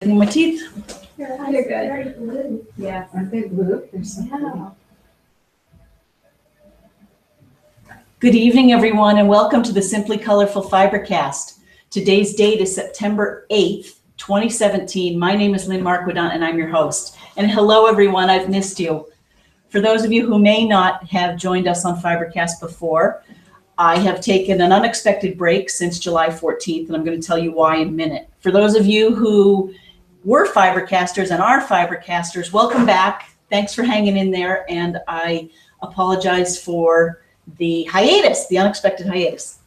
In my teeth. They're good. Yeah, aren't they blue? They're so pretty. Good evening, everyone, and welcome to the Simply Colorful FiberCast. Today's date is September 8th, 2017. My name is Lynn Marquidant, and I'm your host. And hello, everyone. I've missed you. For those of you who may not have joined us on FiberCast before, I have taken an unexpected break since July 14th, and I'm going to tell you why in a minute. For those of you who were FiberCasters and are FiberCasters, welcome back. Thanks for hanging in there, and I apologize for the hiatus, the unexpected hiatus.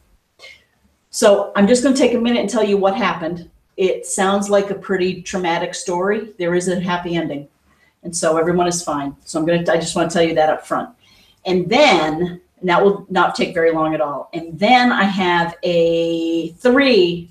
So I'm just going to take a minute and tell you what happened. It sounds like a pretty traumatic story. There is a happy ending, and so everyone is fine. So I just want to tell you that up front. And then, and that will not take very long at all. And then I have three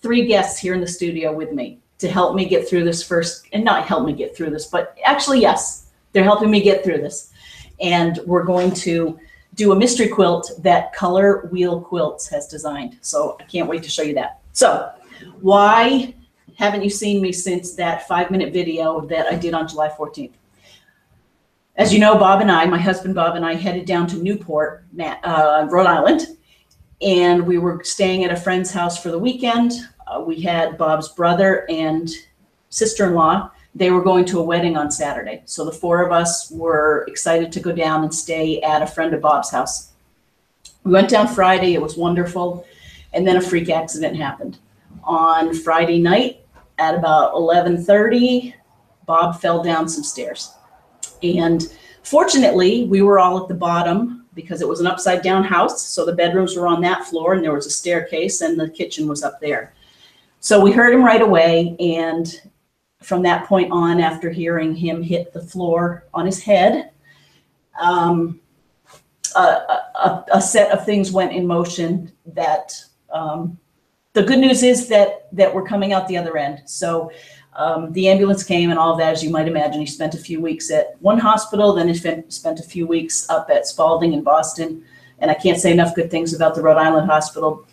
guests here in the studio with me to help me get through this first, and not help me get through this, but actually, yes, they're helping me get through this. And we're going to do a mystery quilt that Color Wheel Quilts has designed. So I can't wait to show you that. So why haven't you seen me since that 5-minute video that I did on July 14th? As you know, Bob and I, my husband Bob and I, headed down to Newport, Rhode Island, and we were staying at a friend's house for the weekend. We had Bob's brother and sister-in-law. They were going to a wedding on Saturday. So the four of us were excited to go down and stay at a friend of Bob's house. We went down Friday. It was wonderful. And then a freak accident happened. On Friday night at about 11:30, Bob fell down some stairs. And fortunately, we were all at the bottom because it was an upside down house. So the bedrooms were on that floor and there was a staircase and the kitchen was up there. So we heard him right away. And from that point on, after hearing him hit the floor on his head, a set of things went in motion that the good news is that we're coming out the other end. So the ambulance came and all of that, as you might imagine. He spent a few weeks at one hospital, then he spent a few weeks up at Spalding in Boston. And I can't say enough good things about the Rhode Island Hospital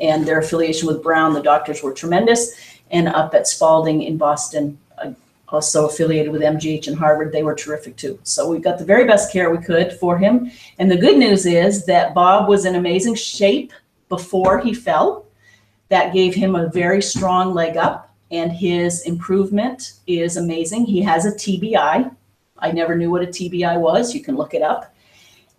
and their affiliation with Brown. The doctors were tremendous. And up at Spalding in Boston, also affiliated with MGH and Harvard, they were terrific too. So we got the very best care we could for him. And the good news is that Bob was in amazing shape before he fell. That gave him a very strong leg up. And his improvement is amazing. He has a TBI. I never knew what a TBI was. You can look it up.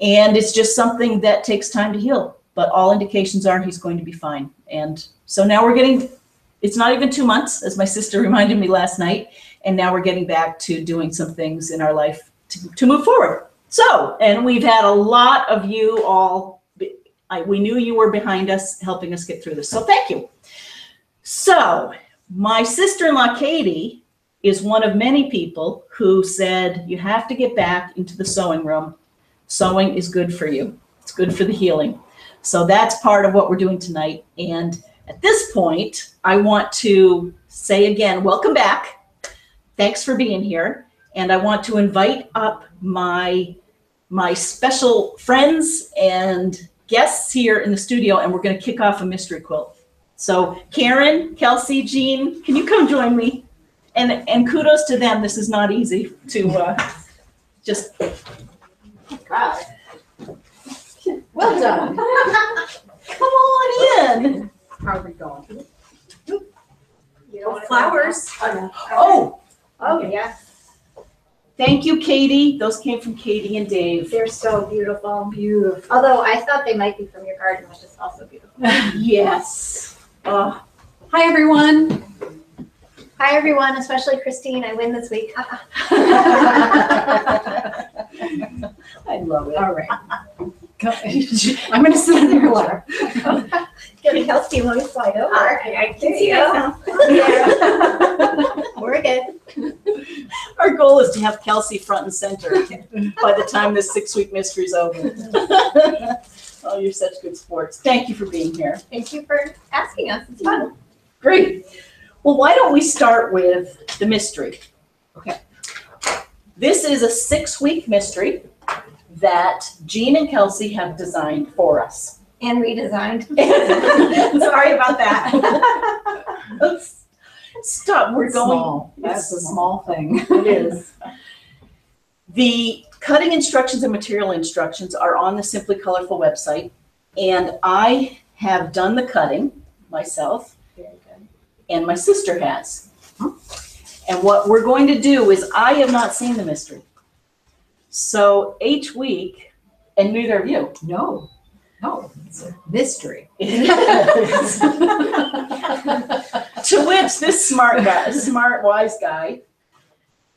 And it's just something that takes time to heal. But all indications are he's going to be fine. And so now it's not even 2 months, as my sister reminded me last night. And now we're getting back to doing some things in our life to move forward. So, and we've had a lot of you all, we knew you were behind us, helping us get through this. So thank you. So, my sister-in-law, Katie, is one of many people who said, you have to get back into the sewing room. Sewing is good for you. It's good for the healing. So that's part of what we're doing tonight. And at this point, I want to say again, welcome back. Thanks for being here. And I want to invite up my special friends and guests here in the studio, and we're going to kick off a mystery quilt. So Karen, Kelsey, Jean, can you come join me? And kudos to them. This is not easy to just. God. Well done. Come on in. How are we going? Flowers. Oh, Yeah. thank you, Katie. Those came from Katie and Dave. They're so beautiful. Beautiful. Although I thought they might be from your garden, which is also beautiful. Yes. Hi, everyone. Hi, everyone, especially Christine. I win this week. I love it. All right. I'm going to sit on your lap. Get Kelsey when we slide over. I can see myself. We're good. Our goal is to have Kelsey front and center by the time this 6-week mystery is over. Oh, you're such good sports. Thank you for being here. Thank you for asking us. It's fun. Great. Well, why don't we start with the mystery? Okay. This is a 6-week mystery that Jean and Kelsey have designed for us. And redesigned. Sorry about that. Stop, we're going. Small. That's a small thing. It is. The cutting instructions and material instructions are on the Simply Colorful website, and I have done the cutting myself, Very good. and my sister has. And what we're going to do is, I have not seen the mystery. So each week, and neither of you. No, it's a mystery. To which this smart guy, smart, wise guy.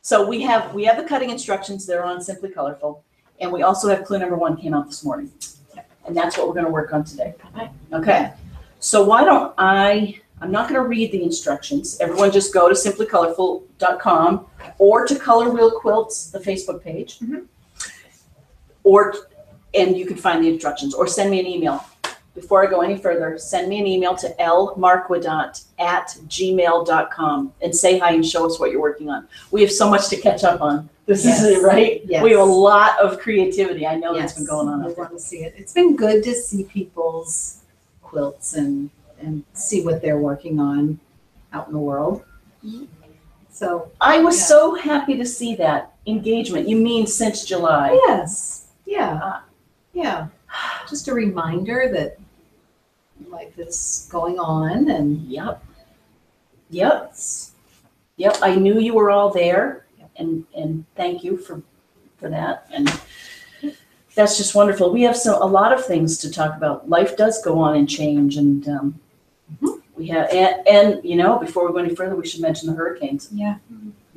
So we have the cutting instructions. They're on Simply Colorful. And we also have clue number 1 came out this morning. And that's what we're going to work on today. Okay. So why don't I'm not going to read the instructions. Everyone just go to simplycolorful.com or to Color Wheel Quilts, the Facebook page. And you can find the instructions, or send me an email. Before I go any further, send me an email to lmarquidant@gmail.com and say hi and show us what you're working on. We have so much to catch up on. This is it, right? Yes. We have a lot of creativity. I know that's been going on. We want to see it. It's been good to see people's quilts and see what they're working on out in the world. So I was so happy to see that engagement. You mean since July? yes, yeah. Just a reminder that life is going on, and Yep. I knew you were all there, and thank you for that. And that's just wonderful. We have a lot of things to talk about. Life does go on and change, and we have and before we go any further, we should mention the hurricanes. yeah.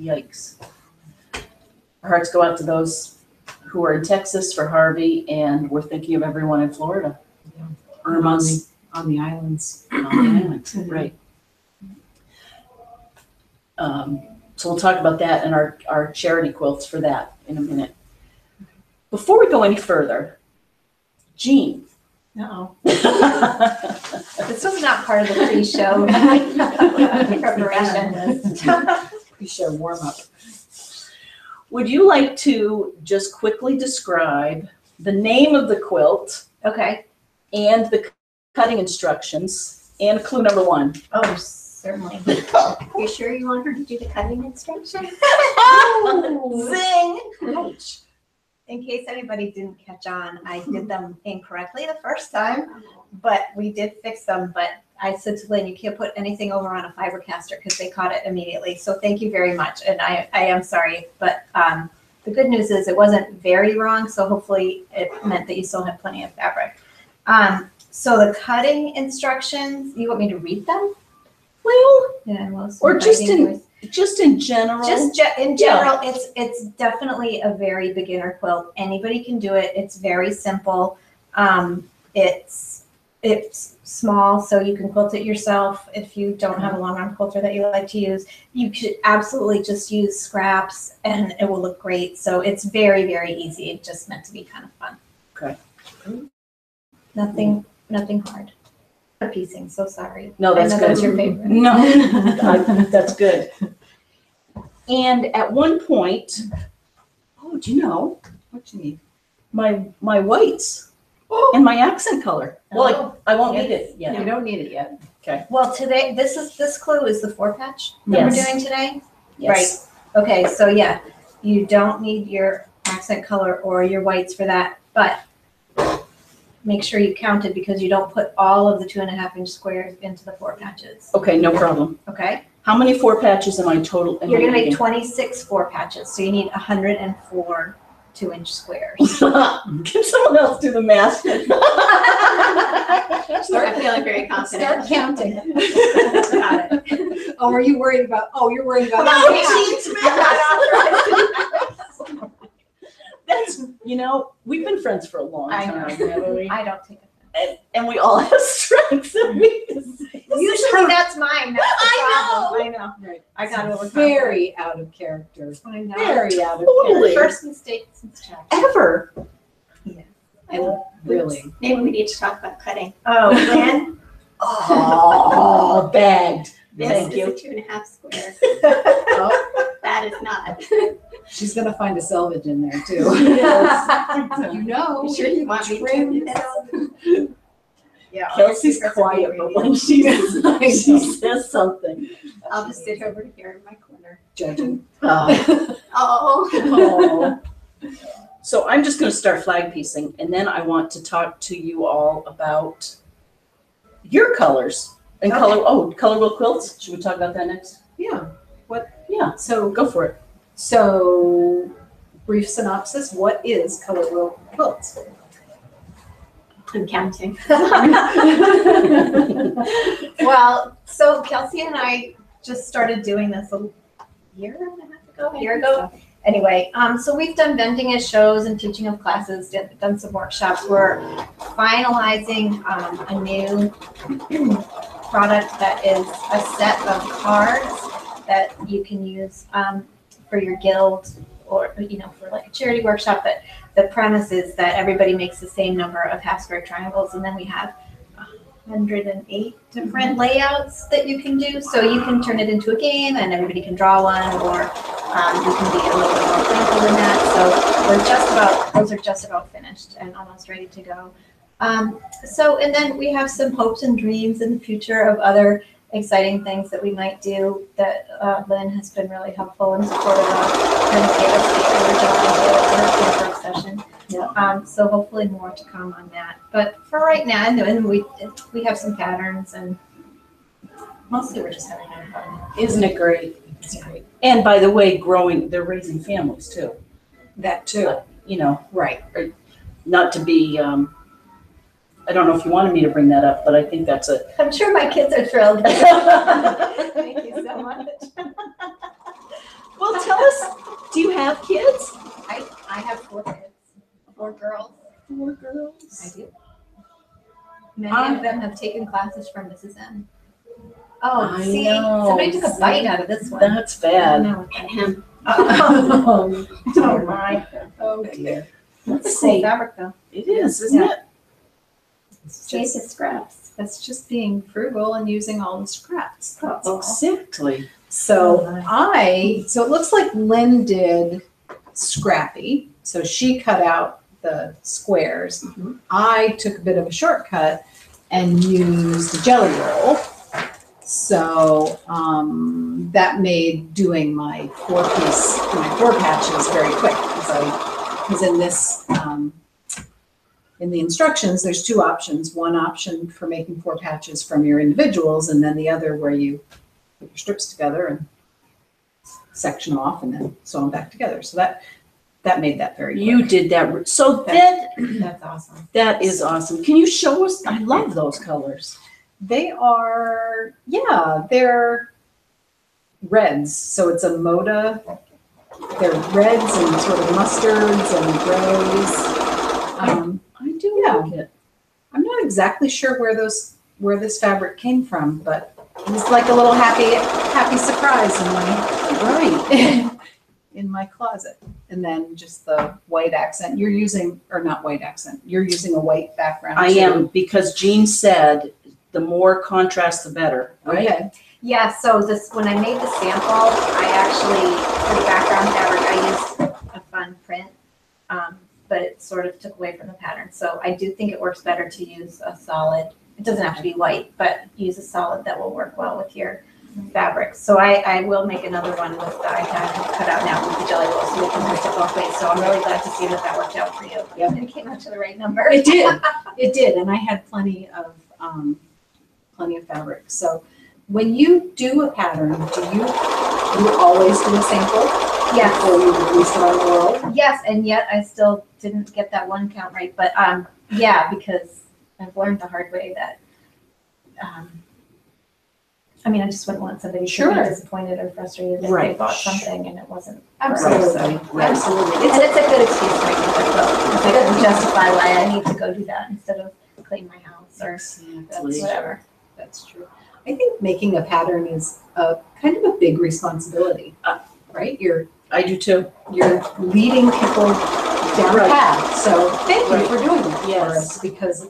Yikes! Our hearts go out to those who are in Texas for Harvey, and we're thinking of everyone in Florida. Yeah. Irma's on the islands. on the island, right? So we'll talk about that and our charity quilts for that in a minute. Before we go any further, Jean. This was not part of the pre-show preparation. Pre-show warm-up. Would you like to just quickly describe the name of the quilt Okay. and the cutting instructions and clue number 1? Oh, certainly. You sure you want her to do the cutting instructions? Zing! Ouch. In case anybody didn't catch on, I did them incorrectly the first time, but we did fix them. But I said to Lynn, you can't put anything over on a FiberCaster because they caught it immediately. So thank you very much. And I am sorry, but the good news is it wasn't very wrong. So hopefully it meant that you still have plenty of fabric. So the cutting instructions, you want me to read them? Well, Yeah, well, or just in general. In general, it's definitely a very beginner quilt. Anybody can do it. It's very simple. It's small, so you can quilt it yourself. If you don't have a long arm quilter that you like to use, you could absolutely just use scraps and it will look great. So it's very, very easy. It's just meant to be kind of fun. Okay. Nothing hard. Piecing, so sorry. No, that's I know good. That's your favorite. No, that's good. And at one point, do you know What you need? my whites and my accent color? Well, I won't need it yet. You don't need it yet. Well, today this clue is the 4-patch that Yes. we're doing today. Yes. Okay, so yeah, you don't need your accent color or your whites for that, but make sure you count it because you don't put all of the 2.5-inch squares into the 4 patches. Okay, no problem. Okay, How many 4 patches am I total? you're gonna make 26 4 patches, so you need 104 2-inch squares. Can someone else do the math? Start feeling very confident. Start counting. Got it. Oh, are you worried about? Oh, you're worried about. That's, we've been friends for a long I time, know. haven't we? I don't take it. And we all have strengths and weaknesses. Usually that's mine. That's the I problem. I know. Right. I got overcome. Very out of character. I know. Very out of Totally. First mistake since childhood. Ever. And really. Maybe we need to talk about cutting. Oh, Lynn? Oh, bagged. This Thank is you. a 2.5 square. Oh, That is not. she's gonna find a selvage in there too. Yes. You know. You sure you want me to Trim. do that? Yeah. Kelsey's quiet, but when she says something. I'll just sit over here in my corner. Judging. Oh. Oh. So I'm just gonna start flag piecing, and then I want to talk to you all about your colors and Okay. color wheel quilts. Should we talk about that next? Yeah. Yeah, So go for it. So, brief synopsis, what is color wheel quilts? I'm counting. Well, so Kelsey and I just started doing this a year and a half ago, a year ago. Anyway, so we've done vending at shows and teaching of classes, done some workshops. We're finalizing a new product that is a set of cards that you can use for your guild or, for like a charity workshop. But the premise is that everybody makes the same number of half square triangles, and then we have 108 different layouts that you can do. So you can turn it into a game and everybody can draw one, or you can be a little bit more clinical than that. So those are just about finished and almost ready to go. And then we have some hopes and dreams in the future of other exciting things that we might do that Lynn has been really helpful and supportive of. Kind of gave us the original idea in our session. Yeah. So hopefully more to come on that. But for right now, and we have some patterns, and mostly we're just having fun. Isn't it great? It's great. And by the way, they're raising families too. That too. Right. Not to be, I don't know if you wanted me to bring that up, but I think that's a. I'm sure my kids are thrilled. Thank you so much. Well, tell us, do you have kids? I have 4 kids, 4 girls. 4 girls. I do. Many of them have taken classes from Mrs. M. Oh, I see, know. somebody took a bite out of this one. That's bad. No. Him. Oh my. Oh dear. Let's It's a cool see. fabric though. It is, isn't it? It's Made just, of scraps. that's just being frugal and using all the scraps. That's all. Exactly. So so it looks like Lynn did Scrappy. So she cut out the squares. Mhm. I took a bit of a shortcut and used a jelly roll. So that made doing my 4 patches very quick because in this in the instructions there's 2 options. One option for making 4 patches from your individuals, and then the other where you put your strips together and section them off and then sew them back together. So that made that very quick. You did that. So That's awesome. that is awesome. Can you show us? I love those colors. They are, they're reds. So it's a moda. They're reds and sort of mustards and grays. I do like it. I'm not exactly sure where this fabric came from, but it was like a little happy surprise in my closet. And then just the white accent. You're using a white background. Oh, I too. am, because Jean said the more contrast, the better, right? Okay. Yeah, so when I made the sample, I actually, for the background fabric, I used a fun print, but it sort of took away from the pattern. So I do think it works better to use a solid. It doesn't have to be white, but use a solid that will work well with your fabric. So I will make another one with the I have cut out now with the jelly roll, so we can print it both ways. So I'm really glad to see that worked out for you. Yep. And it came out to the right number. It did. It did, and I had plenty of fabric. So when you do a pattern, do you always do a sample? Yes. Before you release it on the world? Yes, and yet I still didn't get that one count right. But yeah, because I've learned the hard way that I just wouldn't want somebody to be disappointed or frustrated if they bought something and it wasn't. Absolutely. Right. Absolutely. And it's a good excuse to make it look because I couldn't justify why I need to go do that instead of clean my house or Exactly. whatever. That's true. I think making a pattern is a kind of a big responsibility, right? I do too. You're leading people down a Right. path. So thank you Right. for doing that for Yes. us, because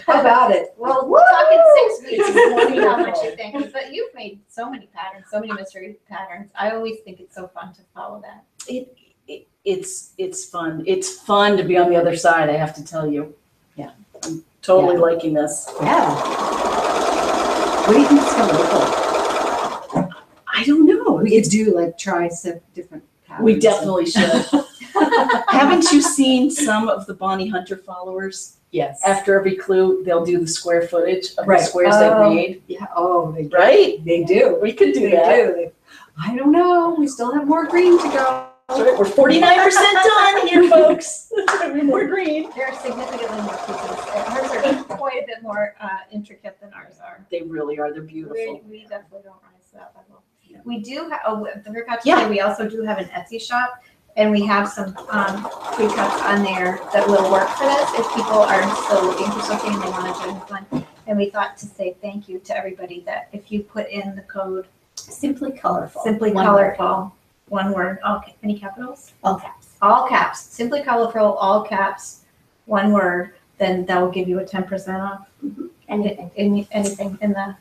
how about it? Well, we'll talk in 6 weeks and we'll see how much you think. But you've made so many patterns, so many mystery patterns. I always think it's so fun to follow that. It's fun. It's fun to be on the other side, I have to tell you. Yeah. I'm Totally Yeah. liking this. Yeah. What do you think it's gonna look like? I don't know. We could do like try some different patterns. We definitely should. Haven't you seen some of the Bonnie Hunter followers? Yes. After every clue, they'll do the square footage of the Right. squares Oh. they made. Yeah. Oh, they do. Right? They do. We could do They that. do. I don't know. We still have more green to go. That's right. We're 49% done here, folks. More green. There are significantly more pieces. Hers are quite a bit more intricate than ours are. They really are. They're beautiful. We definitely don't rise to that level. Yeah. We do have, I forgot to Yeah. say, we also do have an Etsy shop, and we have some pre-cuts on there that will work for this if people are still looking for something and they want to join the fun. And we thought to say thank you to everybody that if you put in the code Simply colorful. Simply One Colorful, one word, any capitals? All caps. All caps, Simply Colorful, all caps, one word, then that will give you a 10% off Anything. anything in the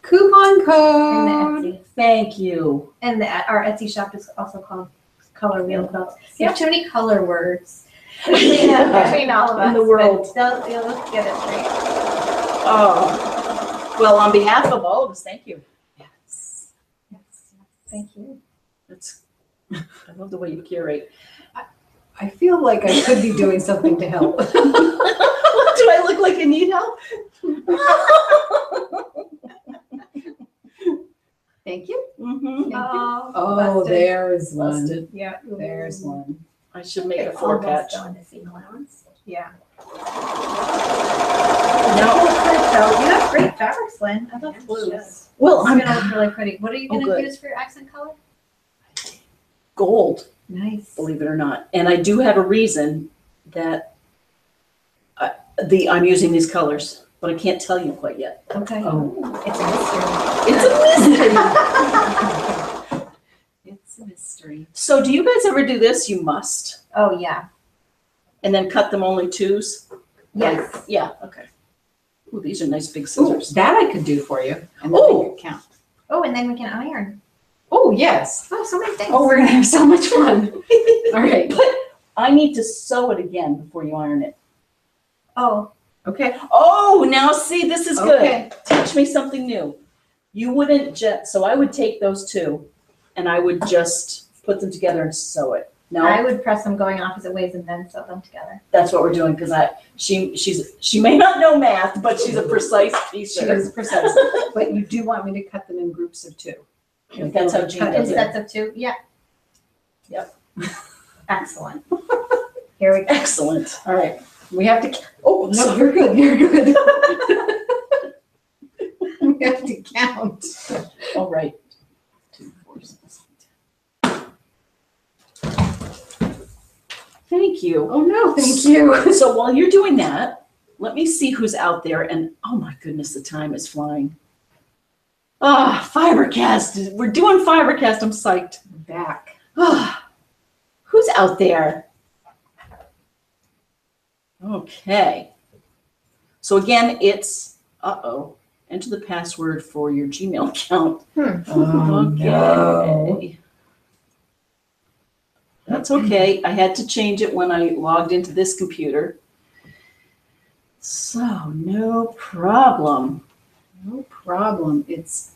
Coupon code. Etsy. Thank you. And our Etsy shop is also called Color Wheel Quilts. You have too many color words between all of us. In the world. But they'll get it straight. Oh. Well, on behalf of all of us, thank you. Yes. Thank you. That's, I love the way you curate. I feel like I could be doing something to help. Do I look like I need help? Thank you. Mhm. Oh, busted. there's one. Busted. Yeah. There's one. I should make a It's four almost patch. going to seam allowance. Yeah. No. You have great fabrics, Lynn. I love Yeah, blues. sure. Well, It's I'm gonna look really pretty. What are you Oh, gonna good. use for your accent color? gold, Nice. believe it or not. And I do have a reason that I'm using these colors, but I can't tell you quite yet. Okay. Oh. It's a mystery. It's a mystery. It's a mystery. So do you guys ever do this? You must. Oh, yeah. And then cut them only twos? Yes. Yeah, okay. Ooh, these are nice big Ooh, scissors. that I could do for you. And then Oh. make it count. Oh, and then we can iron. Oh, yes. Oh, so many things. Oh, we're gonna have so much fun. All right. I need to sew it again before you iron it. Oh, Okay. Oh, now see, this is good. Okay. Teach me something new. You wouldn't so I would take those two and I would just put them together and sew it. No, I would press them going opposite ways and then sew them together. that's what we're doing because she may not know math, but she's a precise She piecer. is precise. But you do want me to cut them in groups of two. That's how Jean Cut does in it. sets of two. Yeah. Yep. Excellent. Here we go. Excellent. All right. We have to. Oh, No, so you're good. You're good. We have to count. all right. 2, 4, 6, 10. Thank you. Oh no, thank you. So while you're doing that, let me see who's out there. And oh my goodness, the time is flying. Ah, FiberCast. We're doing FiberCast. I'm psyched. Back. Ah, who's out there? Okay. So again, it's, enter the password for your Gmail account. Oh no. Okay. That's okay. I had to change it when I logged into this computer. So no problem. No problem. It's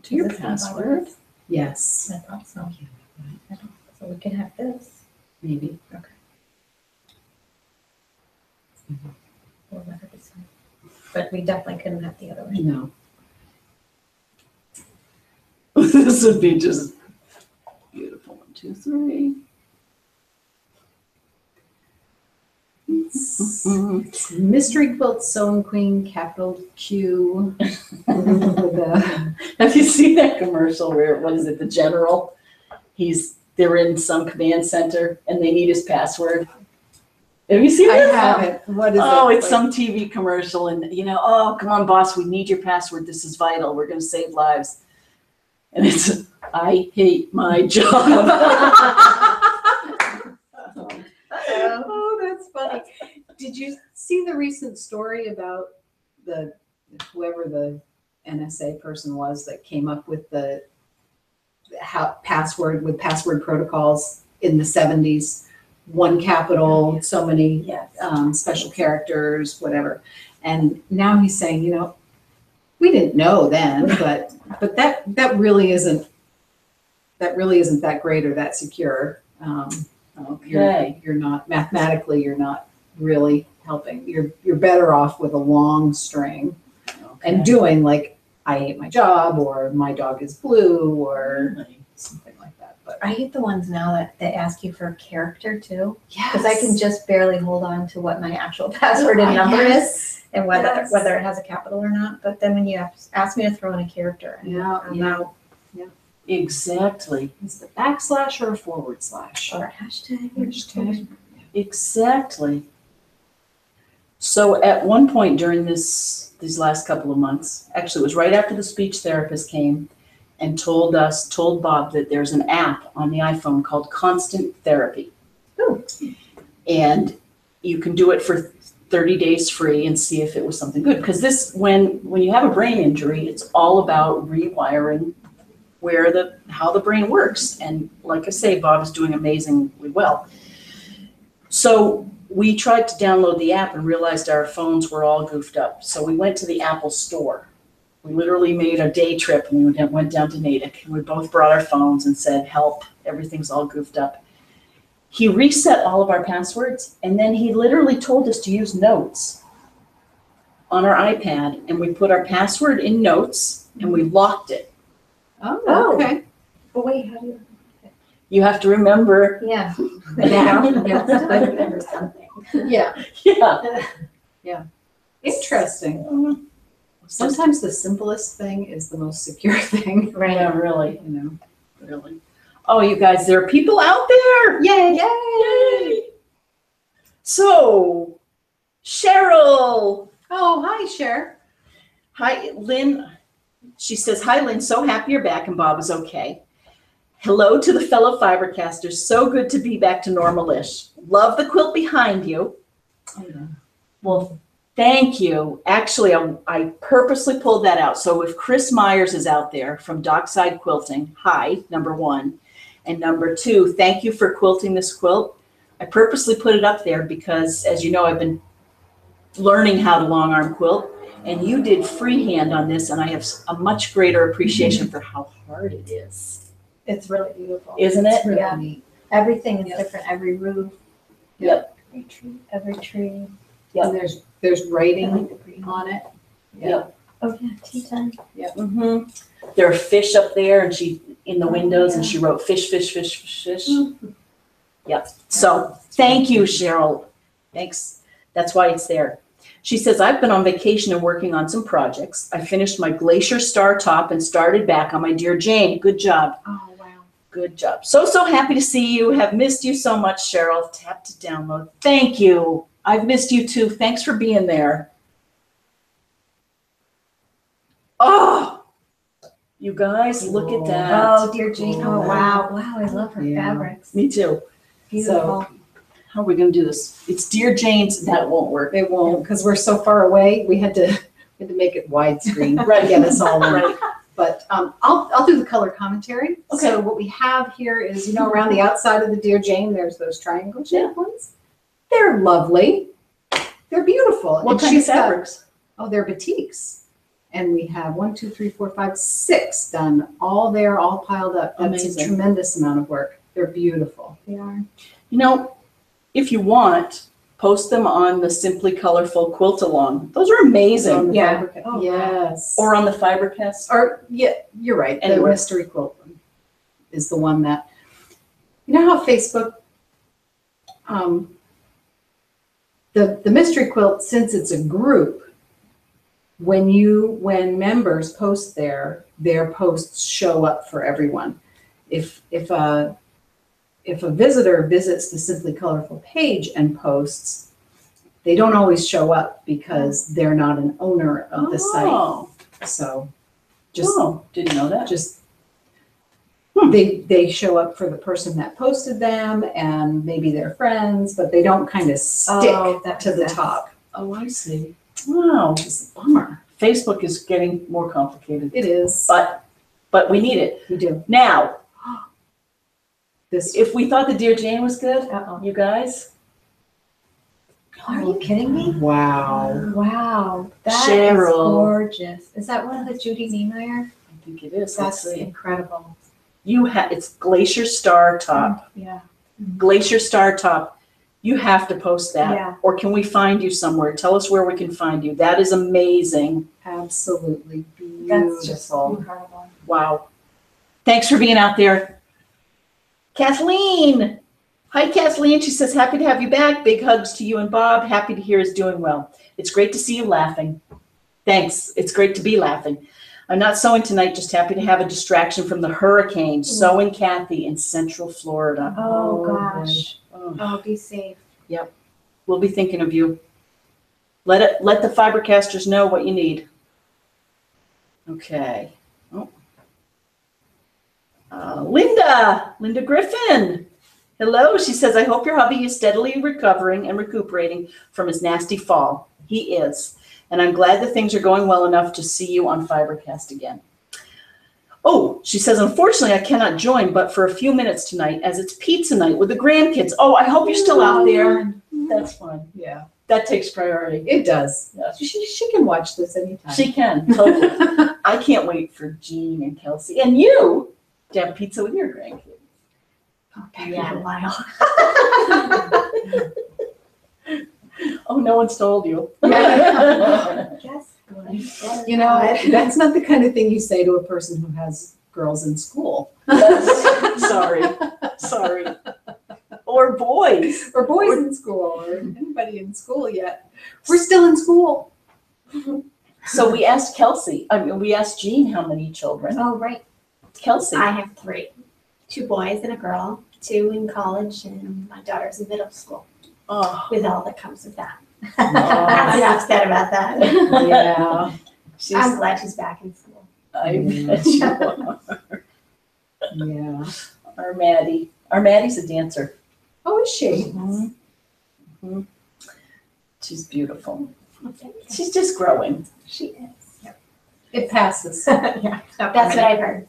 To your Is this one password. ours? yes. I thought so. So we can have this. Maybe. We'll never decide. But we definitely couldn't have the other one. No. This would be just beautiful. 1, 2, 3. It's Mystery Quilt Sewing Queen, capital Q. with a- Have you seen that commercial where, what is it, the general? They're in some command center and they need his password. Have you seen I this? haven't. What is it? Oh, it's like? some TV commercial and, oh, come on, boss, we need your password. This is vital. We're going to save lives. And it's, I hate my job. Oh, that's funny. Did you see the recent story about whoever the NSA person was that came up with password protocols in the 70s one capital, so many Yes. special characters, whatever. And now he's saying, we didn't know then, but that really isn't that great or that secure. Okay. You're not mathematically, you're not really helping. You're better off with a long string and doing like I hate my job or my dog is blue or something like that. But I hate the ones now that they ask you for a character too, yes. because I can just barely hold on to what my actual password and number is, and whether Yes. whether it has a capital or not. But then when you ask me to throw in a character, I'm out. Exactly. Is it backslash or a forward slash? Or a hashtag. Hashtag. Exactly. So at one point during these last couple of months, actually it was right after the speech therapist came and told Bob that there's an app on the iPhone called Constant Therapy. Ooh. And you can do it for 30 days free and see if it was something good. Because when you have a brain injury, it's all about rewiring how the brain works. And like I say, Bob is doing amazingly well. So we tried to download the app and realized our phones were all goofed up. So we went to the Apple store. We literally made a day trip and we went down to Natick. And we both brought our phones and said, help, everything's all goofed up. He reset all of our passwords and then he literally told us to use Notes on our iPad. And we put our password in Notes and we locked it. Oh, okay. But wait, how do you? You have to remember. Yeah. I remember something. Yeah. Yeah. Interesting. Sometimes the simplest thing is the most secure thing. Right. Yeah, really, really. Oh, you guys, there are people out there. Yay! Yay! So, Cheryl. Oh, hi, Cher. Hi, Lynn. She says, hi, Lynn. So happy you're back and Bob is okay. Hello to the fellow Fibercasters. So good to be back to normal-ish. Love the quilt behind you. Oh, yeah. Well, thank you. Actually, I purposely pulled that out. So if Chris Myers is out there from Dockside Quilting, hi, number one. And number two, thank you for quilting this quilt. I purposely put it up there because, as you know, I've been learning how to long arm quilt. And you did freehand on this, and I have a much greater appreciation for how hard it is. It's really beautiful. Isn't it? It's really Yeah. neat. Everything is Yep. different. Every roof. Yep. Every tree. Yep. And there's writing I like the green. on it. Yep. Oh yeah, tea time. Mm-hmm. There are fish up there, and she in the windows, and she wrote fish, fish, fish, fish, fish. Yep. So thank you, Cheryl. Thanks. That's why it's there. She says, I've been on vacation and working on some projects. I finished my Glacier Star Top and started back on my Dear Jane. Good job. Oh wow. Good job. So happy to see you. Have missed you so much, Cheryl. Tap to download. Thank you. I've missed you too. Thanks for being there. Oh, you guys, look at that. Oh, Dear Jane. Oh wow. Wow, I love her Yeah. fabrics. Me too. Beautiful. How are we going to do this? It's Dear Jane's. That won't work. It won't, because we're so far away, we had to make it widescreen Right. to get us all in. Right. But I'll do the color commentary. Okay. So what we have here is, around the outside of the Dear Jane, there's those triangle shaped ones. They're lovely. They're beautiful. What And kind of she's got- fabrics? they're batiks. And we have 1, 2, 3, 4, 5, 6 done, all there, all piled up. That's Amazing. a tremendous amount of work. They're beautiful. They are. If you want, post them on the Simply Colorful Quilt Along. Those are amazing. Yeah. Oh, yes. Or on the FiberCast. Yeah, you're right. The Anyway. mystery quilt one is the one that, how Facebook, the mystery quilt, since it's a group, when members post their posts show up for everyone. If a visitor visits the Simply Colorful page and posts, they don't always show up because they're not an owner of the site. Oh, So didn't know that. just they show up for the person that posted them and maybe their friends, but they don't kind of stick that to makes the sense. top. Oh, I see. Wow. It's a bummer. Facebook is getting more complicated, It is. but we need it. We do. Now, This, If we thought the Dear Jane was good, Uh-oh. you guys, Are you kidding me? wow. Wow, that is Cheryl. gorgeous. Is that one of the Judy Niemeyer? I think it is. Let's That's see. incredible. It's Glacier Star Top. Yeah. Glacier Star Top. You have to post that. Yeah. Or can we find you somewhere? Tell us where we can find you. That is amazing. Absolutely That's just beautiful. incredible. Wow. Thanks for being out there. Kathleen. Hi, Kathleen. She says, happy to have you back. Big hugs to you and Bob. Happy to hear is doing well. It's great to see you laughing. Thanks. It's great to be laughing. I'm not sewing tonight, just happy to have a distraction from the hurricane. Sewing Kathy in Central Florida. Oh, boy. gosh. Oh, Oh, be safe. we'll be thinking of you. Let the Fibercasters know what you need. Okay. Oh. Linda Griffin. Hello. She says, I hope your hubby is steadily recovering and recuperating from his nasty fall. He is. And I'm glad that things are going well enough to see you on FiberCast again. Oh, she says, unfortunately, I cannot join, but for a few minutes tonight, as it's pizza night with the grandkids. Oh, I hope you're still out there. That's fun. Yeah, That takes priority. it does. Yeah. She can watch this anytime. She can, totally. I can't wait for Jean and Kelsey and you to have pizza with your grandkids. Okay, Yeah. for a while. Oh, no one's told you. Yes. You know, that's not the kind of thing you say to a person who has girls in school. Sorry. Or boys. Or boys in school, or anybody in school yet. We're still in school. So we asked we asked Jean how many children. Oh, right. Kelsey. I have 3, 2 boys and a girl, 2 in college, and my daughter's in middle school, Oh, with all that comes with that. Oh. I'm not upset about that. Yeah. I'm glad she's back in school. I bet you are. Yeah. Our Maddie's a dancer. Oh, is she? Mhm. She's beautiful. She's just growing. She is. It passes. Yeah, that's what I've heard.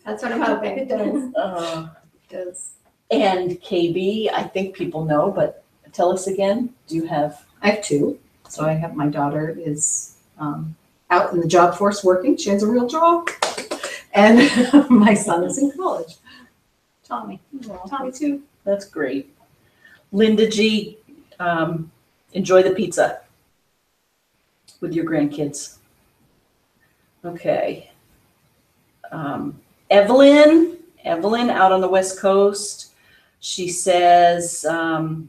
That's what I'm hoping. It does. It does. And KB, I think people know, but tell us again. Do you have? I have 2. So I have, my daughter is out in the job force working. She has a real job. And my son is in college. Tommy. Tommy too. That's great. Linda G, enjoy the pizza with your grandkids. Okay. Evelyn out on the West Coast. She says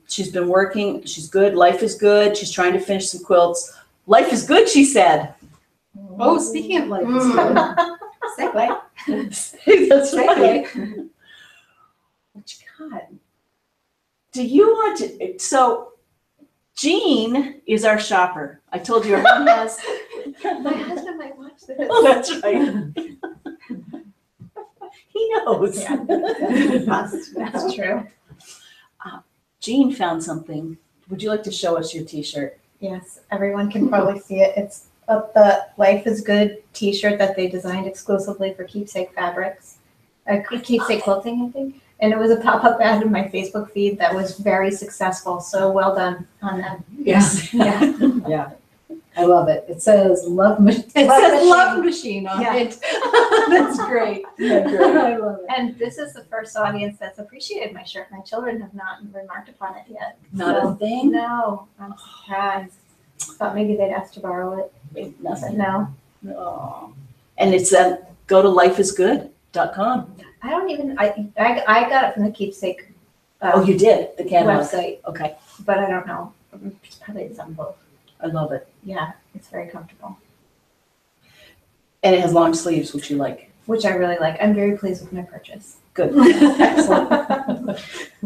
she's been working. She's good. Life is good. She's trying to finish some quilts. Life is good, she said. Oh, speaking of life is good. Segue. That's right. What you got? Do you want to? So, Jean is our shopper. I told you everyone has. My husband might watch this. Oh, that's right. He knows. Yeah. That's true. Jean found something. Would you like to show us your T-shirt? Yes, everyone can probably see it. It's the Life is Good t-shirt that they designed exclusively for Keepsake Fabrics. Keepsake Quilting, I think. And it was a pop-up ad in my Facebook feed that was very successful. So well done on them. Yes. Yeah. Yeah. I love it. It says love machine. It Love says machine. love machine on Yeah. it. That's great. I love it. And this is the first audience that's appreciated my shirt. My children have not remarked upon it yet. Not So, a thing. No, I'm surprised. Thought maybe they'd ask to borrow it, but Nothing. no. Oh. And it's go to lifeisgood.com. I don't even, I got it from the Keepsake Oh, you did the catalog. website, Okay, but I don't know. It's probably it's on both. I love it. Yeah, it's very comfortable, And it has long sleeves, which you like. which I really like. I'm very pleased with my purchase. Good. Excellent.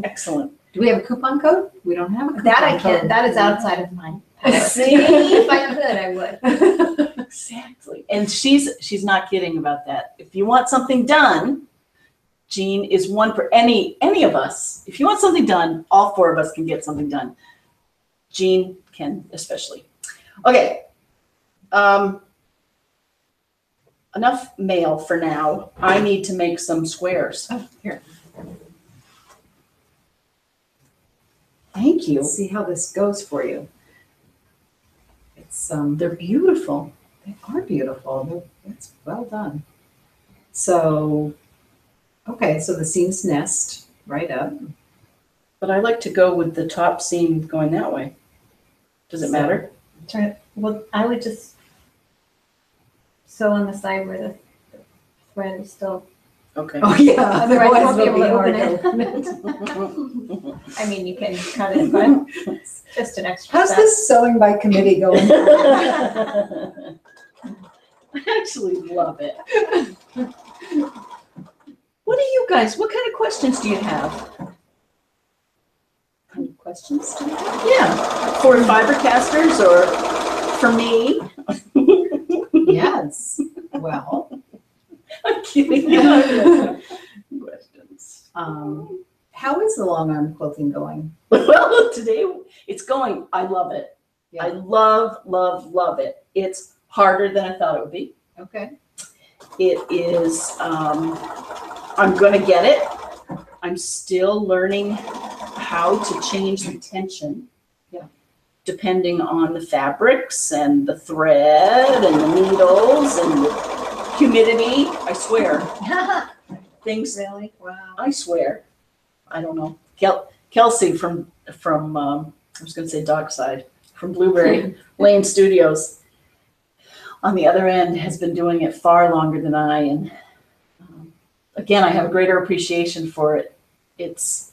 Excellent. Do we have a coupon code? We don't have a coupon That I code. can't, that is outside of mine. See? If I could, I would. Exactly. And she's not kidding about that. If you want something done, Jean is one for any of us. If you want something done, all 4 of us can get something done. Jean can especially. Okay. Enough mail for now. I need to make some squares. Oh, here. Thank you. See how this goes for you. It's They're beautiful. they are beautiful. It's well done. So, okay, so the seams nest right up. But I like to go with the top seam going that way. Does it So- matter? Well, I would just sew on the side where the thread is still, Okay. Oh yeah, otherwise you won't be it'll able to hard open it. I mean, you can cut it, but it's just an extra How's step. this sewing by committee going? I actually love it. What do you guys, what kind of questions do you have? Any questions? Yeah, for fibercasters or for me? Yes. Well, I'm kidding. Questions. how is the long arm quilting going? Well, today it's going, I love it. I Yeah. love it. It's harder than I thought it would be. Okay. It is, I'm gonna get it. I'm still learning how to change the tension. Yeah. Depending on the fabrics and the thread and the needles and the humidity, I swear. Things, Really? Wow. I swear. I don't know. Kelsey from I was gonna say Dockside, from Blueberry Lane Studios, on the other end, has been doing it far longer than I, and again, I have a greater appreciation for it. It's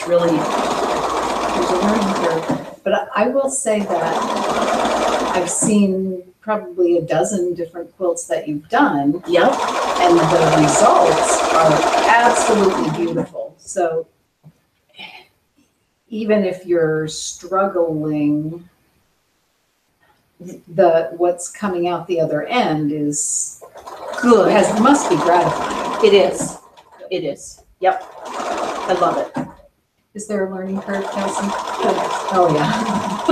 really, there's a learning curve. But I will say that I've seen probably a dozen different quilts that you've done, Yep. and the results are absolutely beautiful. So even if you're struggling, what's coming out the other end is Good. must be gratifying. It is. It is. Yep. I love it. Is there a learning curve, Kelsey? Oh, yeah.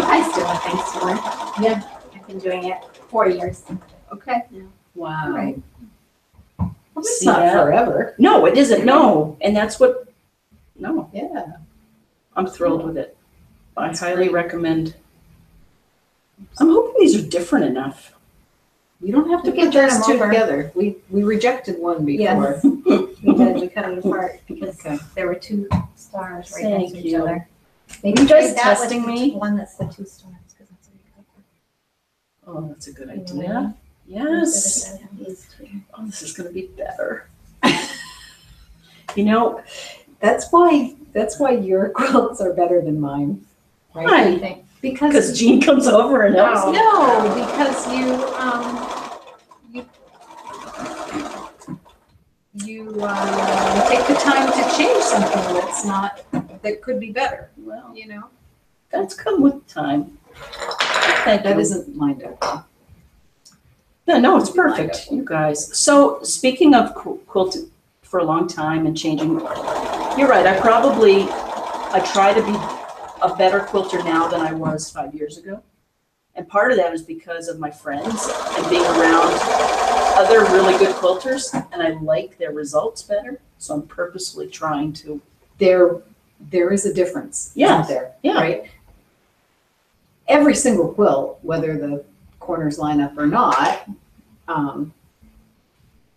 I still have things to learn. Yeah. I've been doing it 4 years. Okay. Wow. Right. Well, it's See not that? forever. No, it isn't. No. And that's what, no, Yeah. I'm thrilled with it. I That's highly great. recommend. I'm hoping these are different enough. You don't have to You can put turn those them two over. together. We rejected one Yes. before. We did, we cut it apart because Okay. there were two stars right Thank next to each you. other. Maybe You guys trade that with testing the me? One that's the two stars, because that's what you cut. Oh, that's a good You know what I idea. mean? Yes. Instead of having these two. Oh, this is going to be better. You know, That's why your quilts are better than mine, right? Why? What do you think? because Jean comes over and helps. No, because you take the time to change something that could be better, Well, you know? that's come with time. Thank That you. isn't lined up. No, it's perfect, you guys. So speaking of quilting for a long time and changing, you're right. I try to be a better quilter now than I was 5 years ago. And part of that is because of my friends and being around other really good quilters, and I like their results better. So I'm purposefully trying to. There is a difference, Yeah, isn't there? yeah. Right? Every single quilt, whether the corners line up or not,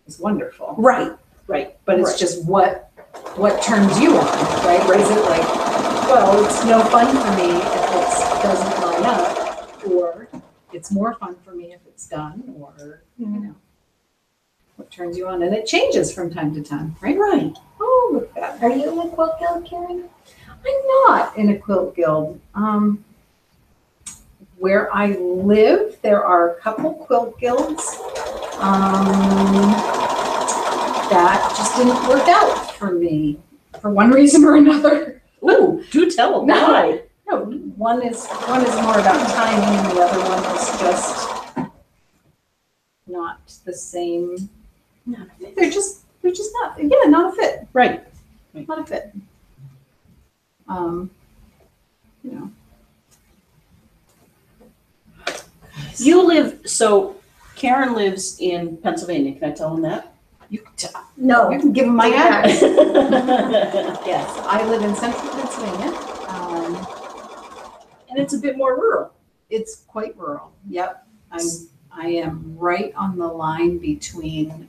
is wonderful. Right. But it's Right. just what turns you on, right? Is it like, well, it's no fun for me if it doesn't line up, or it's more fun for me if it's done, or, you know, what turns you on? And it changes from time to time, right? Right. Oh, look at that. Are you in a quilt guild, Karen? I'm not in a quilt guild. Where I live, there are a couple quilt guilds. That just didn't work out for me for one reason or another. Ooh, do tell. No. Why? No, one is more about timing, and the other one is just not the same. They're just not. Yeah, not a fit. Right. Not a fit. You know. You live, so Karen lives in Pennsylvania. Can I tell him that? You, No. you can give them my address. And Yes, I live in central Pennsylvania. it's a bit more rural. It's quite rural. Yep. I am right on the line between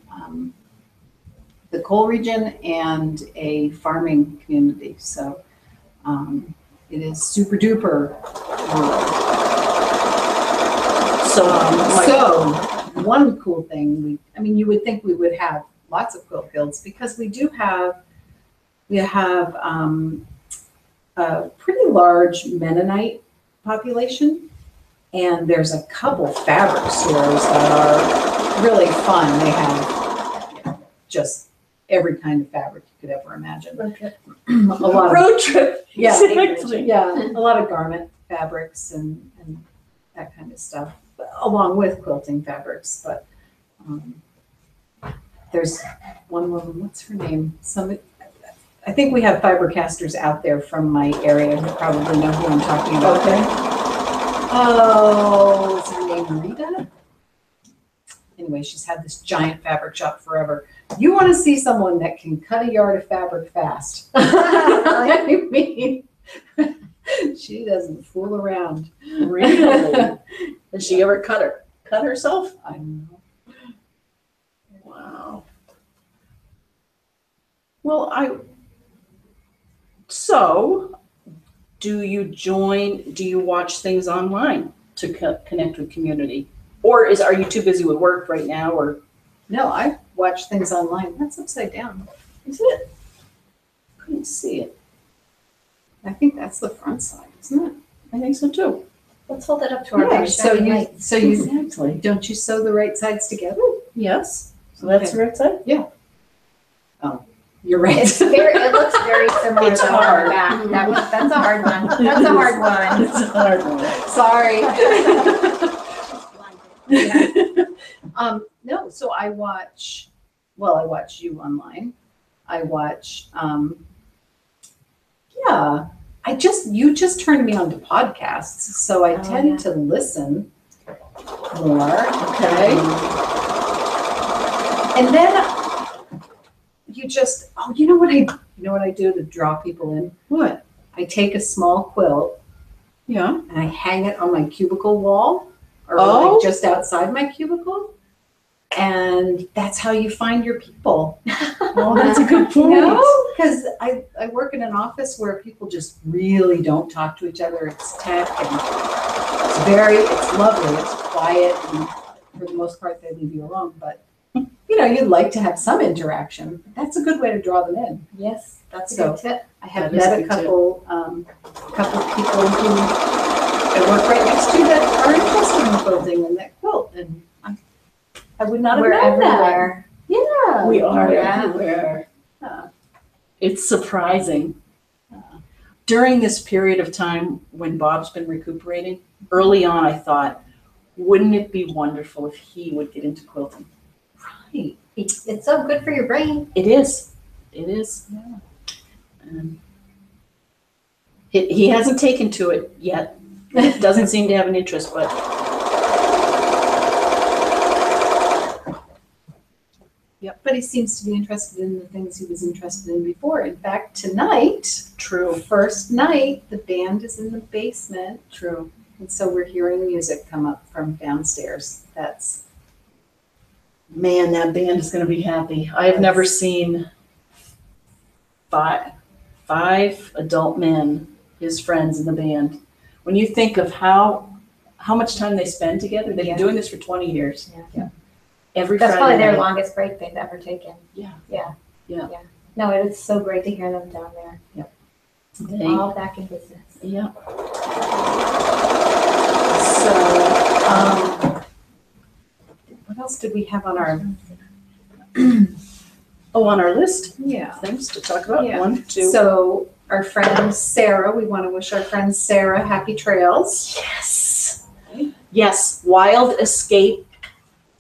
the coal region and a farming community. So it is super duper rural. So one cool thing, you would think we would have lots of quilt guilds because we have a pretty large Mennonite population, and there's a couple fabric stores that are really fun. They have just every kind of fabric you could ever imagine. Okay. A lot of Road trip. yeah, Exactly. yeah, a lot of garment fabrics and that kind of stuff, along with quilting fabrics. But there's one woman, what's her name? I think we have fibercasters out there from my area who probably know who I'm talking about. Okay. Oh, is her name Rita? Anyway, she's had this giant fabric shop forever. You want to see someone that can cut a yard of fabric fast. I mean, she doesn't fool around. Really? Has she ever cut herself? I don't know. Wow. Well, so do you watch things online to connect with community? Or are you too busy with work right now, or? No, I watch things online. That's upside down. Is it? Couldn't see it. I think that's the front side, isn't it? I think so too. Let's hold it up to our Yeah, big so shining you, light. so you, Exactly. don't you sew the right sides together? Yes. So that's Okay. the right side? You're right. It looks very similar It's to our hard. back. That's a hard one. That's a hard one. It's a hard one. Sorry. Yeah. No, so I watch you online. I watch, you just turned me on to podcasts, so I tend to listen more. Okay. And then you know what I do to draw people in? What? I take a small quilt Yeah. and I hang it on my cubicle wall or Oh. like just outside my cubicle. And that's how you find your people. Oh, that's a good You point. know, because I work in an office where people just really don't talk to each other. It's tech and it's lovely. It's quiet, and for the most part they leave you alone. But you'd like to have some interaction. That's a good way to draw them in. Yes, that's a So- good tip. I have That is met a good couple people who I work right next to that are interested in quilting and that quilt, and I would not have We're known that. everywhere. Yeah, We are Yeah. everywhere. Yeah. It's surprising. During this period of time when Bob's been recuperating, early on I thought, wouldn't it be wonderful if he would get into quilting? Right. It's so good for your brain. It is. It is. Yeah. And he hasn't taken to it yet. Doesn't seem to have an interest, but Yep. But he seems to be interested in the things he was interested in before. In fact, tonight, true. first night, the band is in the basement, True. and so we're hearing music come up from downstairs. That's Man, that band is going to be happy. I have never seen five adult men, his friends in the band. When you think of how much time they spend together, they've Yeah. been doing this for 20 years. Yeah. Every That's Friday probably their night. longest break they've ever taken. Yeah. Yeah. Yeah. No, it is so great to hear them down there. They, All back in business. yeah. so. What else did we have on our? Oh, on our list, Yeah. things to talk about. Yeah. 1, 2. So our friend Sarah, we want to wish our friend Sarah happy trails. Yes. Yes. Wild Escape.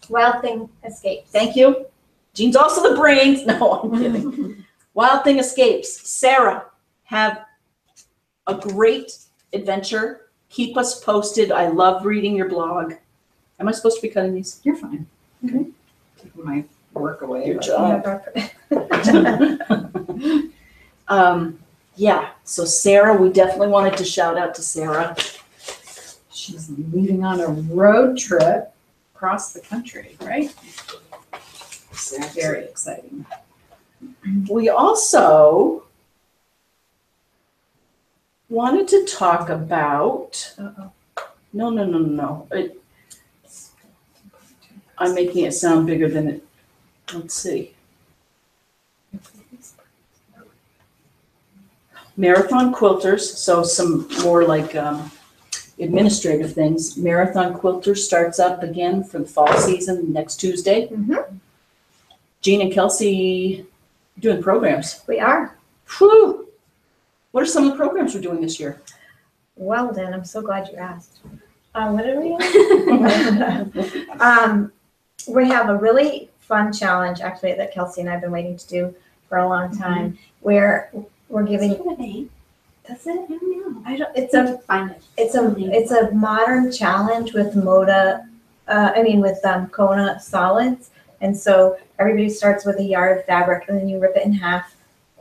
Wild Thing Escapes. Thank you. Jean's also the brains. No, I'm kidding. Wild Thing Escapes. Sarah, have a great adventure. Keep us posted. I love reading your blog. Am I supposed to be cutting these? You're fine. Okay. Taking my work away. Your but- job. Yeah, so Sarah, we definitely wanted to shout out to Sarah. She's leaving on a road trip across the country, right? Very exciting. We also wanted to talk about, Uh-oh. no. I'm making it sound bigger than it, let's see. Marathon quilters, so some more like administrative things. Marathon quilters starts up again for the fall season next Tuesday. Mhm. Jean and Kelsey doing programs. We are. Whew. What are some of the programs we're doing this year? Well, then, I'm so glad you asked. What are we We have a really fun challenge, actually, that Kelsey and I have been waiting to do for a long time, where we're giving. Does it? I don't know. I don't. Find it. It's a modern challenge with Kona solids, and so everybody starts with a yard of fabric, and then you rip it in half,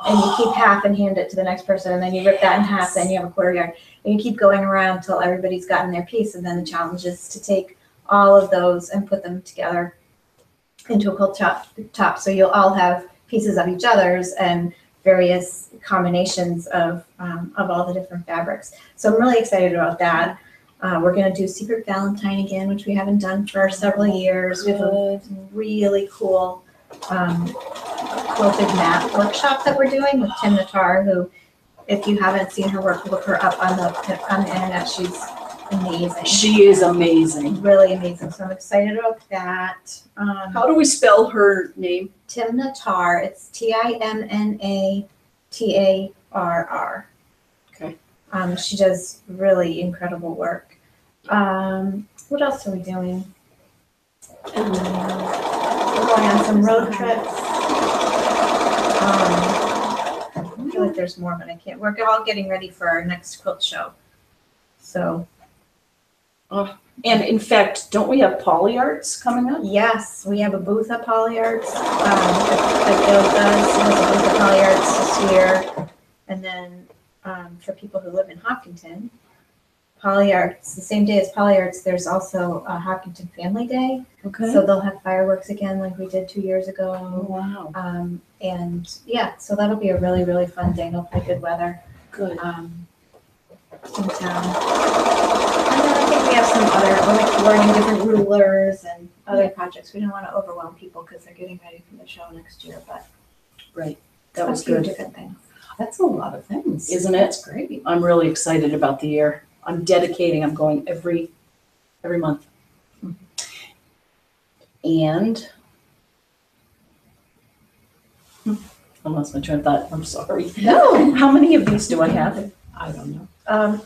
and you keep half and hand it to the next person, and then you rip that in half, then you have a quarter yard, and you keep going around until everybody's gotten their piece, and then the challenge is to take all of those and put them together into a quilt top. So you'll all have pieces of each other's and various combinations of all the different fabrics. So I'm really excited about that. We're going to do Secret Valentine again, which we haven't done for several years. We have a really cool quilted mat workshop that we're doing with Tim Natar, who, if you haven't seen her work, look her up on the internet. She's amazing. She is amazing. Really amazing. So I'm excited about that. How do we spell her name? Tim Natar. It's TIMNATARR. Okay. She does really incredible work. What else are we doing? We're going on some road trips. I feel like there's more, but I can't. We're all getting ready for our next quilt show. So. And in fact, don't we have poly arts coming up? Yes, we have a booth at Poly Arts. That Bill does. He has a booth at Poly Arts this year. And then for people who live in Hopkinton, Poly Arts, the same day as Poly Arts, there's also a Hopkinton Family Day. Okay. So they'll have fireworks again like we did 2 years ago. Wow. And yeah, so that'll be a really, really fun day. Hopefully good weather Good. in town. And then I think we have some other, we're learning different rulers and other projects. We don't want to overwhelm people because they're getting ready for the show next year, but. Right. That a was few good. different things. That's a lot of things. Isn't it? That's great. I'm really excited about the year. I'm going every month. And I lost my train of thought. I'm sorry. No. How many of these do I have? I don't know.